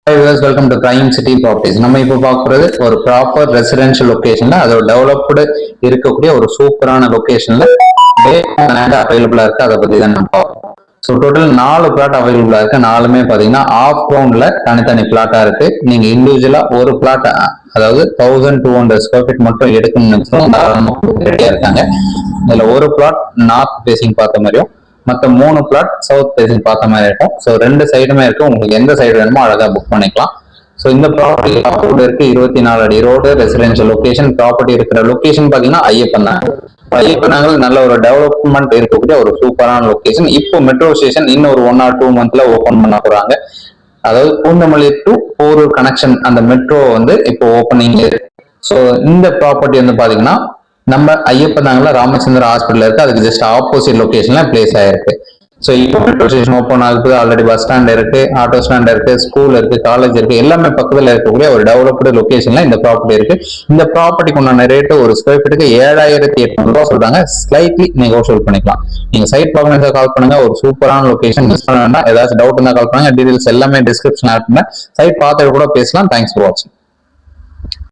Hi viewers, welcome to Prime City Properties. நம்ம இப்போ பார்க்குறது ஒரு ப்ராப்பர் ரெசிடென்ஷியல் லொகேஷன்ல அதோட டெவலப்டு இருக்கக்கூடிய ஒரு சூப்பரான லொகேஷன்ல லேண்ட் அவைலபிளா இருக்கு. அதை பத்தி தான் நம்ம பார்ப்போம். ஸோ டோட்டல் 4 பிளாட் அவைலபிளா இருக்கு. 4மே பாத்தீங்கன்னா ஆஃப் கிரவுண்ட்ல தனித்தனி பிளாட்டா இருக்கு. நீங்க இண்டிவிஜுவலா ஒரு பிளாட் அதாவது 1200 ஸ்கொயர் ஃபீட் மட்டும் எடுக்கணும்னு ரெடியா இருக்காங்க. இதுல ஒரு பிளாட் நார்த் ஃபேசிங் பார்த்த மாதிரியும் மற்ற 3 பிளாட் சவுத் ஃபேசிங் பார்த்த மாதிரி இருக்கும். ஸோ 2 சைடுமே இருக்கு. உங்களுக்கு எந்த சைடு வேணுமோ அழகா புக் பண்ணிக்கலாம். ஸோ இந்த ப்ராப்பர்ட்டி ரோடு இருக்கு, 24 அடி ரோடு, ரெசிடென்ஷியல் லொகேஷன். ப்ராப்பர்ட்டி இருக்கிற லொகேஷன் பாத்தீங்கன்னா ஐயப்பனாங்கல் நல்ல ஒரு டெவலப்மெண்ட் இருக்கக்கூடிய ஒரு சூப்பரான லொகேஷன். இப்போ மெட்ரோ ஸ்டேஷன் இன்னும் ஒரு 1 or 2 மந்த்ல ஓபன் பண்ண போறாங்க. அதாவது பூந்தமல்லி டு போரூர் கனெக்ஷன் அந்த மெட்ரோ வந்து இப்போ ஓப்பனிங். ஸோ இந்த ப்ராப்பர்ட்டி வந்து பாத்தீங்கன்னா நம்ம ஐயப்பனாங்கல்ல ராமச்சந்திர ஹாஸ்பிட்டல் இருக்கு, அதுக்கு ஜஸ்ட் ஆப்போசிட் லொகேஷன்ல பிளேஸ் ஆயிருக்கு. ஸோ இப்போ மெட்ரோ ஸ்டேஷன் ஓப்பன் ஆகுது, ஆல்ரெடி பஸ் ஸ்டாண்ட் இருக்கு, ஆட்டோ ஸ்டாண்ட் இருக்கு, ஸ்கூல் இருக்கு, காலேஜ் இருக்கு, எல்லாமே பக்கத்தில் இருக்கக்கூடிய ஒரு டெவலப்டு லொகேஷன்ல இந்த ப்ராப்பர்ட்டி இருக்கு. இந்த ப்ராப்பர்ட்டிக்கு உண்டான ரேட்டு ஒரு ஸ்கொயர் ஃபீட்டுக்கு 7800 ரூபா சொல்றாங்க. ஸ்லைட்லி நெகோஷியேட் பண்ணிக்கலாம். நீங்க சைட் பார்க்கணும் கால் பண்ணுங்க. ஒரு சூப்பரான லொகேஷன், மிஸ் பண்ண வேண்டாம். ஏதாச்சும் டவுட் இருந்தா கால் பண்ணுங்க. டீடைல்ஸ் எல்லாமே டிஸ்கிரிப்ஷன் ஆட் பண்ண சைட் பார்த்து கூட பேசலாம். தேங்க்ஸ் ஃபார் வாட்சிங்.